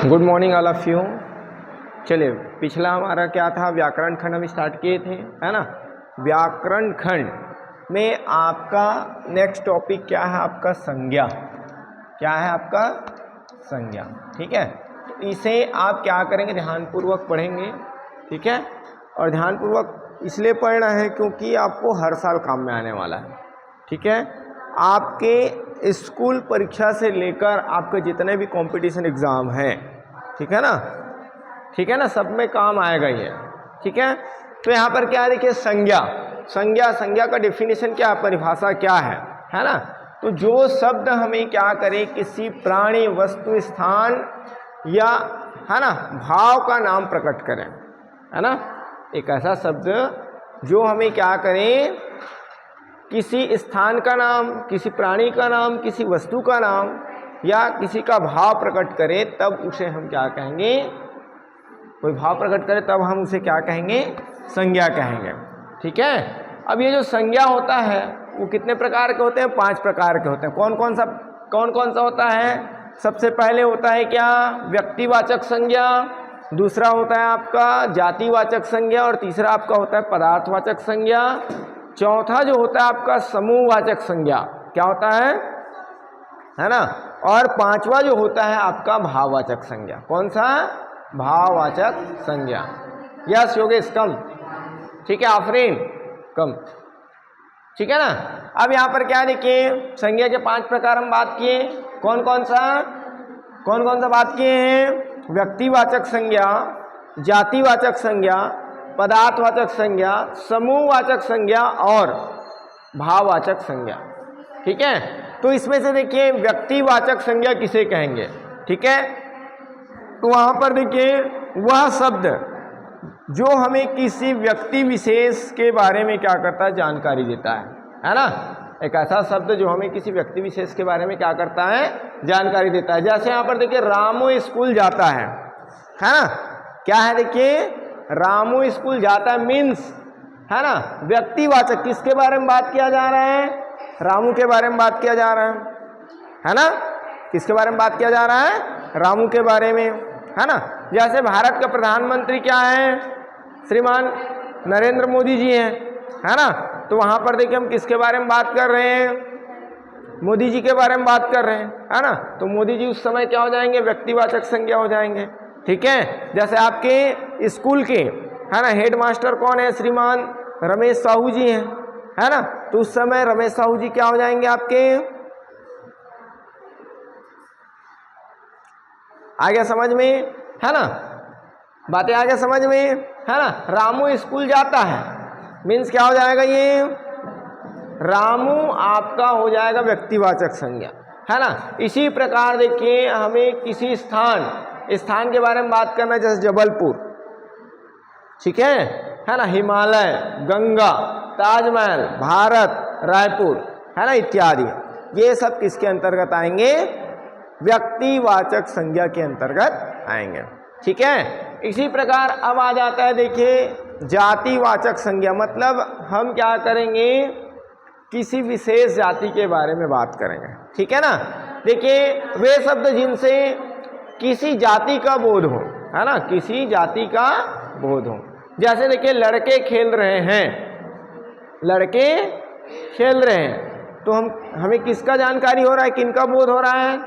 Good morning all of you. चलिए, पिछला हमारा क्या था, व्याकरण खंड हम स्टार्ट किए थे, है ना। व्याकरण खंड में आपका नेक्स्ट टॉपिक क्या है, आपका संज्ञा। क्या है आपका संज्ञा, ठीक है। तो इसे आप क्या करेंगे, ध्यानपूर्वक पढ़ेंगे, ठीक है। और ध्यानपूर्वक इसलिए पढ़ना है क्योंकि आपको हर साल काम में आने वाला है, ठीक है। आपके स्कूल परीक्षा से लेकर आपके जितने भी कंपटीशन एग्ज़ाम हैं, ठीक है ना, ठीक है ना, सब में काम आएगा ये, ठीक है। तो यहाँ पर क्या है, देखिए संज्ञा। संज्ञा का डेफिनेशन क्या, परिभाषा क्या है ना। तो जो शब्द हमें क्या करें, किसी प्राणी, वस्तु, स्थान या, है ना, भाव का नाम प्रकट करें, है ना। एक ऐसा शब्द जो हमें क्या करें, किसी स्थान का नाम, किसी प्राणी का नाम, किसी वस्तु का नाम या किसी का भाव प्रकट करे, तब उसे हम क्या कहेंगे, कोई भाव प्रकट करे तब हम उसे क्या कहेंगे, संज्ञा कहेंगे, ठीक है। अब ये जो संज्ञा होता है वो कितने प्रकार के होते हैं, 5 प्रकार के होते हैं। कौन कौन सा होता है। सबसे पहले होता है क्या, व्यक्तिवाचक संज्ञा, दूसरा होता है आपका जातिवाचक संज्ञा, और तीसरा आपका होता है पदार्थवाचक संज्ञा, चौथा जो होता है आपका समूहवाचक संज्ञा, क्या होता है ना, और पांचवा जो होता है आपका भाववाचक संज्ञा। कौन सा, भाववाचक संज्ञा। यस योगेश, कम, ठीक है। आफरीन, कम, ठीक है ना। अब यहाँ पर क्या देखिए, संज्ञा के 5 प्रकार हम बात किए। कौन कौन सा बात किए हैं, व्यक्तिवाचक संज्ञा, जातिवाचक संज्ञा, पदार्थवाचक संज्ञा, समूहवाचक संज्ञा और भाववाचक संज्ञा, ठीक है। तो इसमें से देखिए व्यक्तिवाचक संज्ञा किसे कहेंगे, ठीक है। तो वहां पर देखिए वह शब्द जो हमें किसी व्यक्ति विशेष के बारे में क्या करता है, जानकारी देता है ना। एक ऐसा शब्द जो हमें किसी व्यक्ति विशेष के बारे में क्या करता है, जानकारी देता है। जैसे यहाँ पर देखिए रामू स्कूल जाता है ना, क्या है देखिए, रामू स्कूल जाता है मीन्स, है ना, व्यक्तिवाचक, किसके बारे में बात किया जा रहा है, रामू के बारे में बात किया जा रहा है ना। किसके बारे में बात किया जा रहा है, रामू के बारे में, है ना। जैसे भारत का प्रधानमंत्री क्या है, श्रीमान नरेंद्र मोदी जी हैं, है ना। तो वहां पर देखिए हम किसके बारे में बात कर रहे हैं, मोदी जी के बारे में बात कर रहे हैं, है ना। तो मोदी जी उस समय क्या हो जाएंगे, व्यक्तिवाचक संज्ञा हो जाएंगे, ठीक है। जैसे आपके स्कूल के, है ना, हेड मास्टर कौन है, श्रीमान रमेश साहू जी हैं, है ना। तो उस समय रमेश साहू जी क्या हो जाएंगे आपके, आ गया समझ में, है ना, बातें आ गया समझ में, है ना। रामू स्कूल जाता है मीन्स क्या हो जाएगा, ये रामू आपका हो जाएगा व्यक्तिवाचक संज्ञा, है ना। इसी प्रकार देखिए हमें किसी स्थान के बारे में बात करना है, जैसे जबलपुर, ठीक है ना, हिमालय, गंगा, ताजमहल, भारत, रायपुर, है ना, इत्यादि। ये सब किसके अंतर्गत आएंगे, व्यक्तिवाचक संज्ञा के अंतर्गत आएंगे, ठीक है। इसी प्रकार अब आ जाता है देखिए जातिवाचक संज्ञा, मतलब हम क्या करेंगे, किसी विशेष जाति के बारे में बात करेंगे, ठीक है ना। देखिए वे शब्द जिनसे किसी जाति का बोध हो, है ना, किसी जाति का बोध हो। जैसे देखिए लड़के खेल रहे हैं, तो हमें किसका जानकारी हो रहा है, किनका बोध हो रहा है,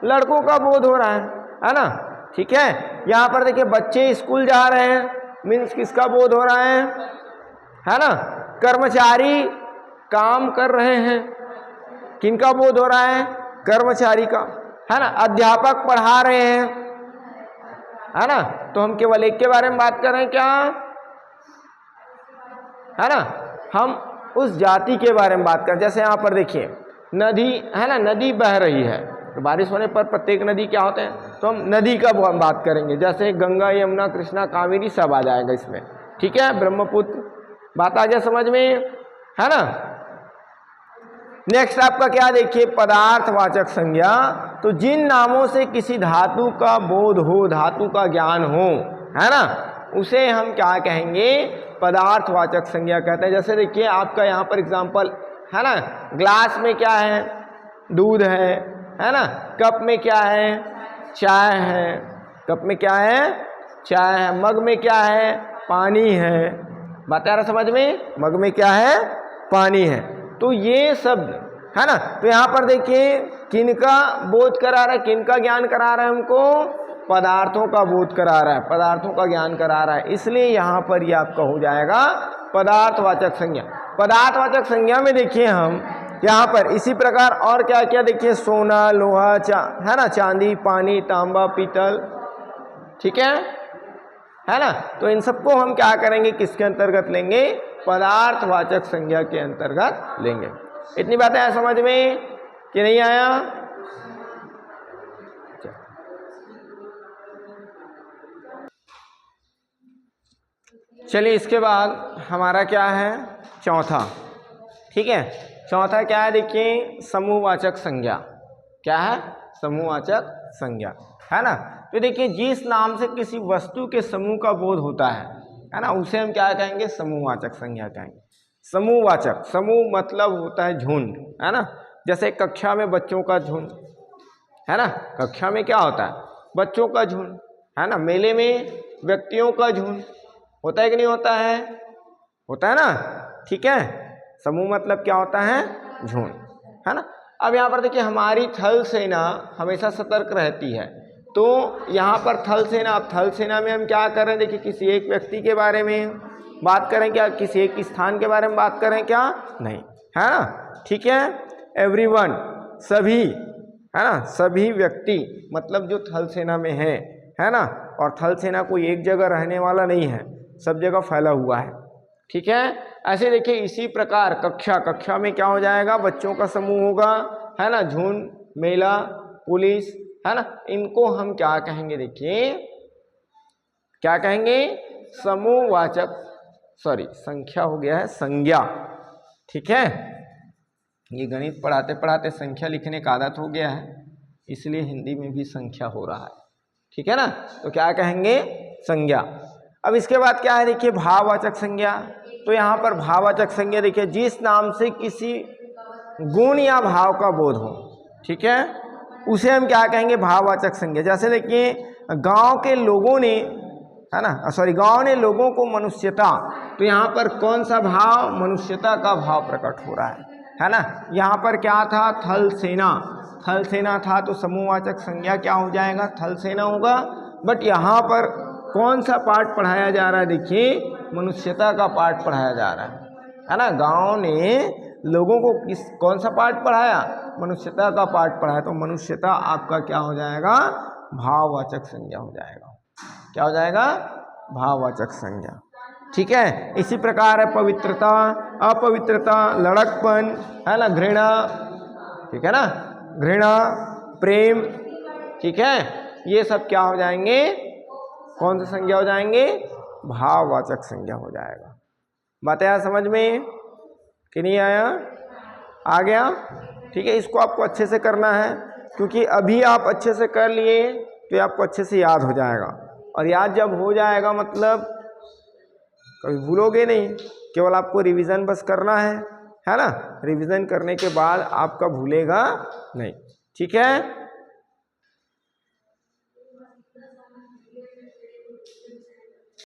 लड़कों का बोध हो रहा है ना, ठीक है। यहाँ पर देखिए बच्चे स्कूल जा रहे हैं मीन्स किसका बोध हो रहा है ना। कर्मचारी काम कर रहे हैं, किनका बोध हो रहा है, कर्मचारी का, है ना। अध्यापक पढ़ा रहे हैं, है ना, तो हम केवल एक के बारे में बात कर रहे हैं क्या, है ना, हम उस जाति के बारे में बात कर। जैसे यहाँ पर देखिए नदी, है ना, नदी बह रही है, तो बारिश होने पर प्रत्येक नदी क्या होते हैं, तो हम नदी का बात करेंगे। जैसे गंगा, यमुना, कृष्णा, कावेरी सब आ जाएगा इसमें, ठीक है, ब्रह्मपुत्र, बात आ जाए समझ में, है ना। नेक्स्ट आपका क्या देखिए, पदार्थवाचक संज्ञा। तो जिन नामों से किसी धातु का बोध हो, धातु का ज्ञान हो, है ना, उसे हम क्या कहेंगे, पदार्थवाचक संज्ञा कहते हैं। जैसे देखिए आपका यहाँ पर एग्जाम्पल, है ना, ग्लास में क्या है, दूध है ना, कप में क्या है, चाय कप में क्या है, चाय है। मग में क्या है, पानी है। बात आ रहा समझ में, मग में क्या है, पानी है। तो ये शब्द है ना, तो यहां पर देखिए किनका बोध करा रहा है, किनका ज्ञान करा रहा है हमको, पदार्थों का बोध करा रहा है, पदार्थों का ज्ञान करा रहा है। इसलिए यहां पर ये आपका हो जाएगा पदार्थवाचक संज्ञा। पदार्थवाचक संज्ञा में देखिए हम यहाँ पर इसी प्रकार और क्या क्या देखिए, सोना, लोहा, है ना, चांदी, पानी, तांबा, पीतल, ठीक है ना। तो इन सबको हम क्या करेंगे, किसके अंतर्गत लेंगे, पदार्थवाचक संज्ञा के अंतर्गत लेंगे। इतनी बातें आया समझ में कि नहीं आया? चलिए इसके बाद हमारा क्या है, चौथा, ठीक है। चौथा क्या है देखिए, समूहवाचक संज्ञा। क्या है, समूहवाचक संज्ञा, है ना। तो देखिए जिस नाम से किसी वस्तु के समूह का बोध होता है ना, उसे हम क्या कहेंगे, समूहवाचक संज्ञा कहेंगे। समूहवाचक, समूह मतलब होता है झुंड, है ना। जैसे कक्षा में बच्चों का झुंड, है ना, कक्षा में क्या होता है, बच्चों का झुंड, है ना। मेले में व्यक्तियों का झुंड होता है कि नहीं होता है, होता है ना, ठीक है। समूह मतलब क्या होता है, झुंड, है ना। अब यहाँ पर देखिए हमारी थल सेना हमेशा सतर्क रहती है। तो यहाँ पर थल सेना, अब थल सेना में हम क्या कर रहे हैं, देखिए किसी एक व्यक्ति के बारे में बात करें क्या, किसी एक स्थान के बारे में बात करें क्या, नहीं, है ना, ठीक है। एवरीवन, सभी, है ना, सभी व्यक्ति मतलब जो थल सेना में है ना। और थल सेना कोई एक जगह रहने वाला नहीं है, सब जगह फैला हुआ है, ठीक है। ऐसे देखिए इसी प्रकार कक्षा, कक्षा में क्या हो जाएगा, बच्चों का समूह होगा, है ना, झुंड, मेला, पुलिस, है ना। इनको हम क्या कहेंगे, देखिए क्या कहेंगे, समूहवाचक, सॉरी संख्या हो गया है, संज्ञा, ठीक है। ये गणित पढ़ाते पढ़ाते संख्या लिखने का आदत हो गया है, इसलिए हिंदी में भी संख्या हो रहा है, ठीक है ना। तो क्या कहेंगे, संज्ञा। अब इसके बाद क्या है देखिए, भाववाचक संज्ञा। तो यहाँ पर भाववाचक संज्ञा देखिए जिस नाम से किसी गुण या भाव का बोध हो, ठीक है, उसे हम क्या कहेंगे, भाववाचक संज्ञा। जैसे देखिए गांव के लोगों ने, है ना, सॉरी, गांव ने लोगों को मनुष्यता, तो यहाँ पर कौन सा भाव, मनुष्यता का भाव प्रकट हो रहा है ना। यहाँ पर क्या था, थल सेना, थल सेना था, तो समूहवाचक संज्ञा क्या हो जाएगा, थल सेना होगा। बट यहाँ पर कौन सा पाठ पढ़ाया जा रहा है, देखिए मनुष्यता का पाठ पढ़ाया जा रहा है ना। गांव ने लोगों को कौन सा पाठ पढ़ाया, मनुष्यता का पाठ पढ़ाया। तो मनुष्यता आपका क्या हो जाएगा, भाववाचक संज्ञा हो जाएगा। क्या हो जाएगा, भाववाचक संज्ञा, ठीक है। इसी प्रकार है पवित्रता, अपवित्रता, लड़कपन, है ना, घृणा, ठीक है ना, घृणा, प्रेम, ठीक है। ये सब क्या हो जाएंगे, कौन सी संज्ञा हो जाएंगे, भाववाचक संज्ञा हो जाएगा। बात आया समझ में कि नहीं आया, आ गया, ठीक है। इसको आपको अच्छे से करना है, क्योंकि अभी आप अच्छे से कर लिए तो आपको अच्छे से याद हो जाएगा। और याद जब हो जाएगा मतलब कभी भूलोगे नहीं, केवल आपको रिवीजन बस करना है ना। रिवीजन करने के बाद आपका भूलेगा नहीं, ठीक है।